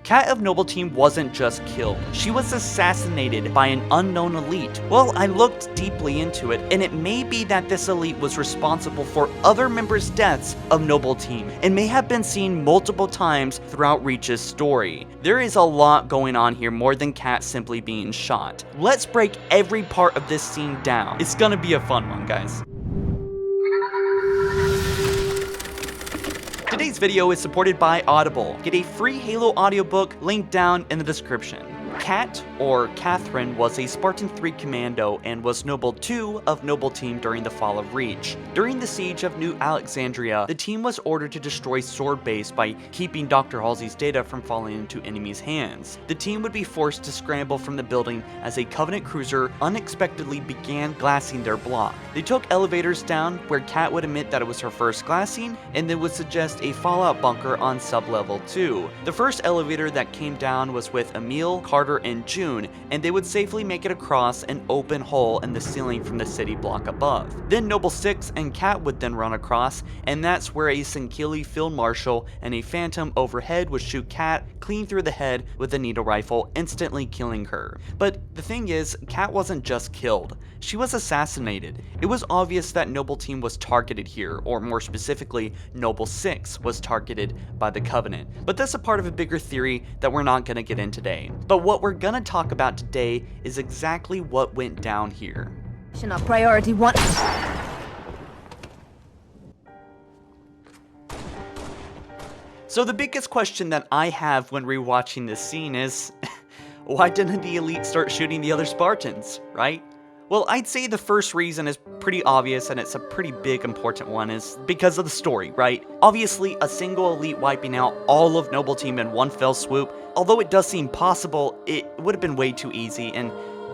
Cat of Noble Team wasn't just killed, she was assassinated by an unknown elite. Well, I looked deeply into it, and it may be that this elite was responsible for other members' deaths of Noble Team, and may have been seen multiple times throughout Reach's story. There is a lot going on here, more than Cat simply being shot. Let's break every part of this scene down. It's gonna be a fun one, guys. Today's video is supported by Audible. Get a free Halo audiobook linked down in the description. Cat, or Catherine, was a Spartan 3 commando and was Noble 2 of Noble Team during the fall of Reach. During the siege of New Alexandria, the team was ordered to destroy Sword Base by keeping Dr. Halsey's data from falling into enemies' hands. The team would be forced to scramble from the building as a Covenant cruiser unexpectedly began glassing their block. They took elevators down, where Cat would admit that it was her first glassing, and then would suggest a fallout bunker on sub-level 2. The first elevator that came down was with Emil, Carter, and June, and they would safely make it across an open hole in the ceiling from the city block above. Then Noble 6 and Cat would then run across, and that's where a Sinkili Field Marshal and a Phantom overhead would shoot Cat clean through the head with a needle rifle, instantly killing her. But the thing is, Cat wasn't just killed, she was assassinated. It was obvious that Noble Team was targeted here, or more specifically, Noble 6 was targeted by the Covenant. But that's a part of a bigger theory that we're not going to get in today. But what we're going to talk about today is exactly what went down here. Priority 1. So the biggest question that I have when rewatching this scene is, why didn't the elite start shooting the other Spartans, right? Well, I'd say the first reason is pretty obvious, and it's a pretty big important one, is because of the story, right? Obviously, a single elite wiping out all of Noble Team in one fell swoop, although it does seem possible, it would have been way too easy, and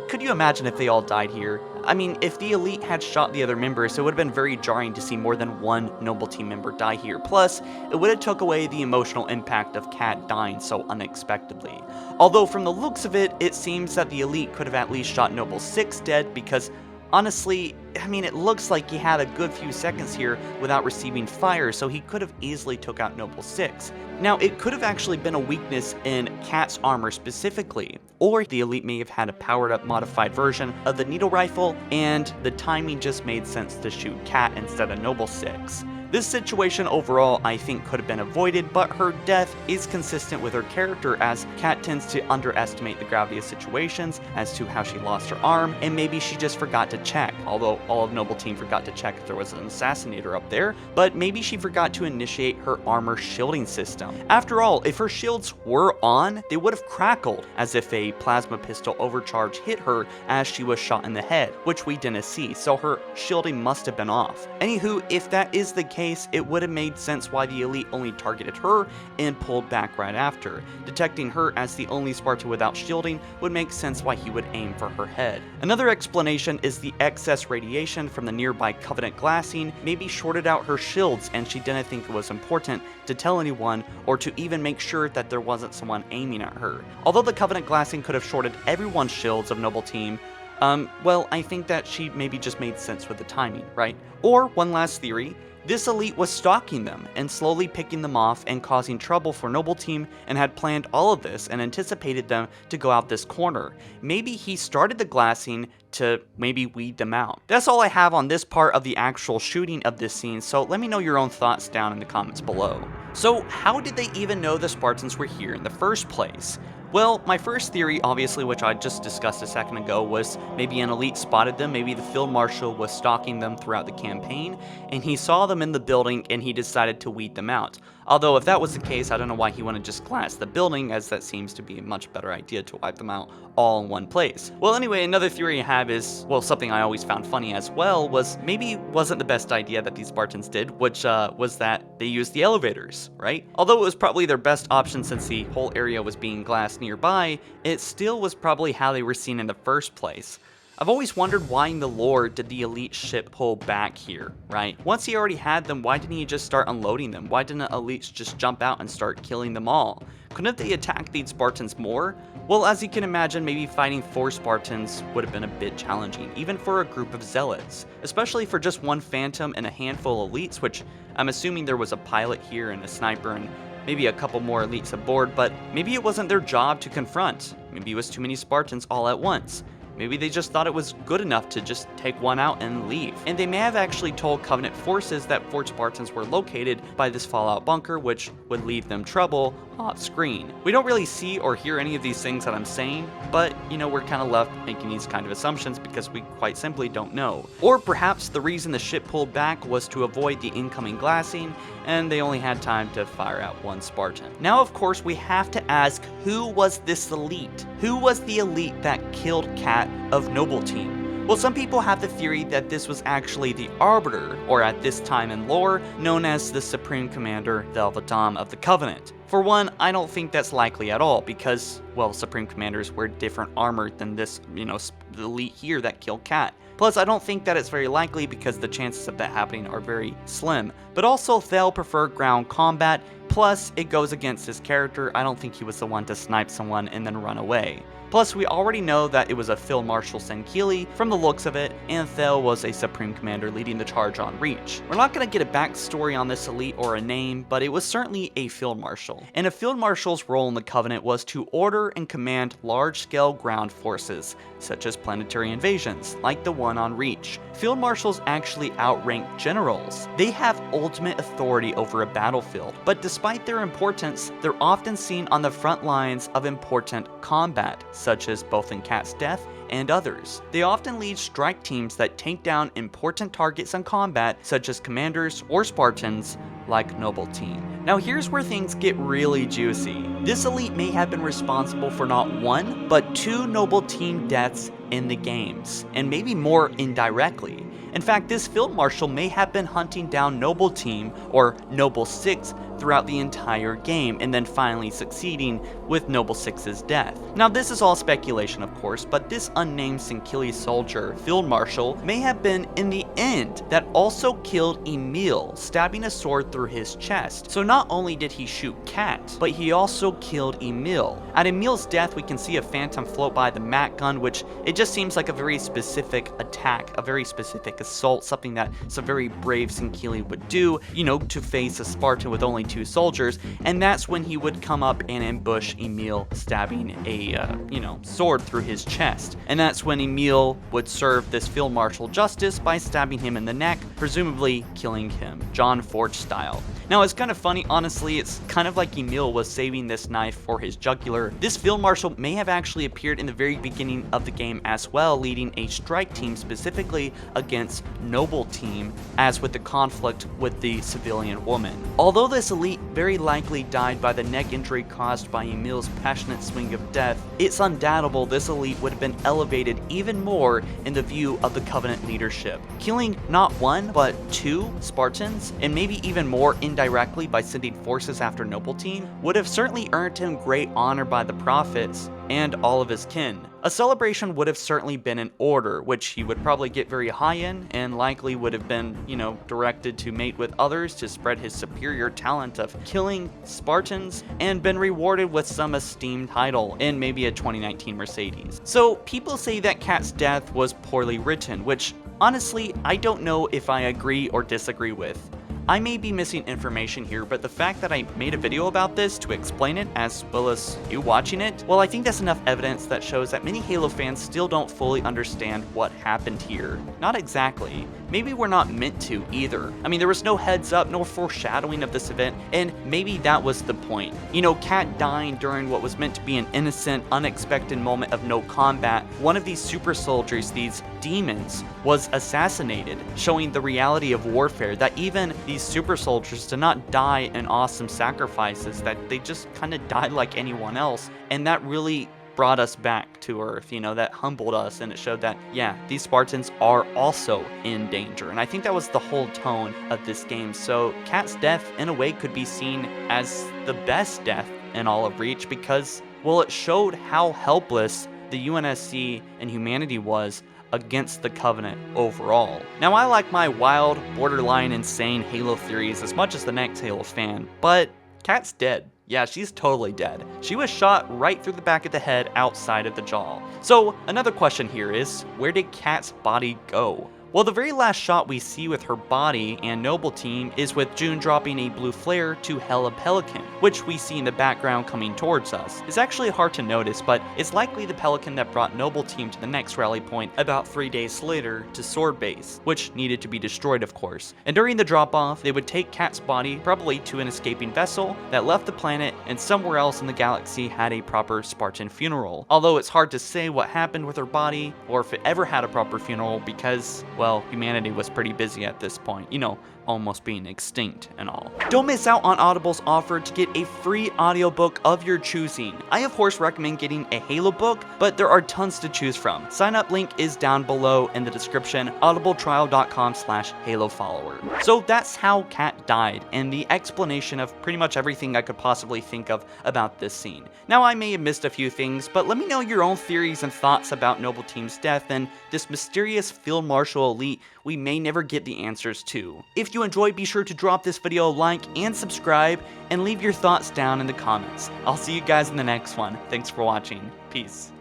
could you imagine if they all died here? I mean, if the elite had shot the other members, it would have been very jarring to see more than one Noble Team member die here. Plus, it would have took away the emotional impact of Cat dying so unexpectedly. Although from the looks of it, it seems that the elite could have at least shot Noble 6 dead, because honestly, I mean, it looks like he had a good few seconds here without receiving fire, so he could have easily took out Noble 6. Now, it could have actually been a weakness in Cat's armor specifically, or the elite may have had a powered up modified version of the needle rifle, and the timing just made sense to shoot Cat instead of Noble 6. This situation overall I think could have been avoided, but her death is consistent with her character, as Cat tends to underestimate the gravity of situations as to how she lost her arm, and maybe she just forgot to check, although all of Noble Team forgot to check if there was an assassinator up there, but maybe she forgot to initiate her armor shielding system. After all, if her shields were on, they would have crackled as if a plasma pistol overcharge hit her as she was shot in the head, which we didn't see, so her shielding must have been off. Anywho, if that is the case, it would have made sense why the elite only targeted her and pulled back right after. Detecting her as the only Spartan without shielding would make sense why he would aim for her head. Another explanation is the excess radiation from the nearby Covenant glassing maybe shorted out her shields, and she didn't think it was important to tell anyone or to even make sure that there wasn't someone aiming at her. Although the Covenant glassing could have shorted everyone's shields of Noble Team, well, I think that she maybe just made sense with the timing, right? Or, one last theory, this elite was stalking them and slowly picking them off and causing trouble for Noble Team, and had planned all of this and anticipated them to go out this corner. Maybe he started the glassing to maybe weed them out. That's all I have on this part of the actual shooting of this scene, so let me know your own thoughts down in the comments below. So how did they even know the Spartans were here in the first place? Well, my first theory, obviously, which I just discussed a second ago, was maybe an elite spotted them, maybe the field marshal was stalking them throughout the campaign, and he saw them in the building and he decided to weed them out. Although if that was the case, I don't know why he wouldn't just glass the building, as that seems to be a much better idea to wipe them out all in one place. Well, anyway, another theory I have is, well, something I always found funny as well, was maybe wasn't the best idea that these Spartans did, which was that they used the elevators, right? Although it was probably their best option since the whole area was being glassed nearby, it still was probably how they were seen in the first place. I've always wondered why in the lore did the elite ship pull back here, right? Once he already had them, why didn't he just start unloading them? Why didn't the elites just jump out and start killing them all? Couldn't they attack these Spartans more? Well, as you can imagine, maybe fighting 4 Spartans would have been a bit challenging, even for a group of zealots, especially for just one Phantom and a handful of elites, which I'm assuming there was a pilot here and a sniper and maybe a couple more elites aboard, but maybe it wasn't their job to confront. Maybe it was too many Spartans all at once. Maybe they just thought it was good enough to just take one out and leave. And they may have actually told Covenant forces that Fort Spartans were located by this fallout bunker, which would leave them trouble off screen. We don't really see or hear any of these things that I'm saying, but we're kind of left making these kind of assumptions because we quite simply don't know. Or perhaps the reason the ship pulled back was to avoid the incoming glassing, and they only had time to fire out one Spartan. Now, of course, we have to ask, who was this elite? Who was the elite that killed Cat of Noble Team? Well, some people have the theory that this was actually the Arbiter, or at this time in lore, known as the Supreme Commander, the Elvadam of the Covenant. For one, I don't think that's likely at all because, well, Supreme Commanders wear different armor than this, elite here that killed Cat. Plus, I don't think that it's very likely because the chances of that happening are very slim. But also, they'll prefer ground combat, plus it goes against his character. I don't think he was the one to snipe someone and then run away. Plus, we already know that it was a Field Marshal Senkili from the looks of it, and Thel was a Supreme Commander leading the charge on Reach. We're not going to get a backstory on this elite or a name, but it was certainly a Field Marshal. And a Field Marshal's role in the Covenant was to order and command large-scale ground forces, such as planetary invasions, like the one on Reach. Field Marshals actually outrank generals. They have ultimate authority over a battlefield, but despite their importance, they're often seen on the front lines of important combat, such as both in Cat's death and others. They often lead strike teams that take down important targets in combat, such as commanders or Spartans like Noble Team. Now here's where things get really juicy. This elite may have been responsible for not one, but two Noble Team deaths in the games, and maybe more indirectly. In fact, this Field Marshal may have been hunting down Noble Team, or Noble 6, throughout the entire game, and then finally succeeding with Noble 6's death. Now this is all speculation of course, but this unnamed Senkili soldier, Field Marshal, may have been in the end that also killed Emil, stabbing a sword through his chest. So not only did he shoot Cat, but he also killed Emil. At Emil's death, we can see a phantom float by the Mat gun, which it just seems like a very specific attack, a very specific assault, something that some very brave Senkili would do, to face a Spartan with only two soldiers, and that's when he would come up and ambush Emil, stabbing a, sword through his chest. And that's when Emil would serve this Field Marshal justice by stabbing him in the neck, presumably killing him, John Forge style. Now it's kind of funny, honestly, it's kind of like Emil was saving this knife for his jugular. This Field Marshal may have actually appeared in the very beginning of the game as well, leading a strike team specifically against Noble Team, as with the conflict with the civilian woman. Although this elite very likely died by the neck injury caused by Emil's passionate swing of death, it's undoubtable this elite would have been elevated even more in the view of the Covenant leadership, killing not one, but two Spartans, and maybe even more indirectly by sending forces after Noble Team, would have certainly earned him great honor by the prophets and all of his kin. A celebration would have certainly been in order, which he would probably get very high in, and likely would have been, directed to mate with others to spread his superior talent of killing Spartans, and been rewarded with some esteemed title, and maybe a 2019 Mercedes. So people say that Cat's death was poorly written, which honestly, I don't know if I agree or disagree with. I may be missing information here, but the fact that I made a video about this to explain it as well as you watching it, well, I think that's enough evidence that shows that many Halo fans still don't fully understand what happened here. Not exactly. Maybe we're not meant to either. I mean, there was no heads up, no foreshadowing of this event, and maybe that was the point. Cat dying during what was meant to be an innocent, unexpected moment of no combat. One of these super soldiers, these demons, was assassinated, showing the reality of warfare, that even these super soldiers did not die in awesome sacrifices, that they just kind of died like anyone else, and that really brought us back to Earth, that humbled us, and it showed that, yeah, these Spartans are also in danger, and I think that was the whole tone of this game. So Cat's death, in a way, could be seen as the best death in all of Reach because, well, it showed how helpless the UNSC and humanity was against the Covenant overall. Now, I like my wild, borderline insane Halo theories as much as the next Halo fan, but Cat's dead. Yeah, she's totally dead. She was shot right through the back of the head outside of the jaw. So another question here is, where did Cat's body go? Well, the very last shot we see with her body and Noble Team is with June dropping a blue flare to hell a pelican, which we see in the background coming towards us. It's actually hard to notice, but it's likely the pelican that brought Noble Team to the next rally point about 3 days later to Sword Base, which needed to be destroyed of course. And during the drop-off, they would take Kat's body probably to an escaping vessel that left the planet and somewhere else in the galaxy had a proper Spartan funeral. Although it's hard to say what happened with her body or if it ever had a proper funeral because, well, humanity was pretty busy at this point, you know, almost being extinct and all. Don't miss out on Audible's offer to get a free audiobook of your choosing. I of course recommend getting a Halo book, but there are tons to choose from. Sign up link is down below in the description, audibletrial.com/HaloFollower. So that's how Kat died, and the explanation of pretty much everything I could possibly think of about this scene. Now I may have missed a few things, but let me know your own theories and thoughts about Noble Team's death and this mysterious Field Marshal elite we may never get the answers to. If you enjoyed, be sure to drop this video a like and subscribe, and leave your thoughts down in the comments. I'll see you guys in the next one. Thanks for watching. Peace.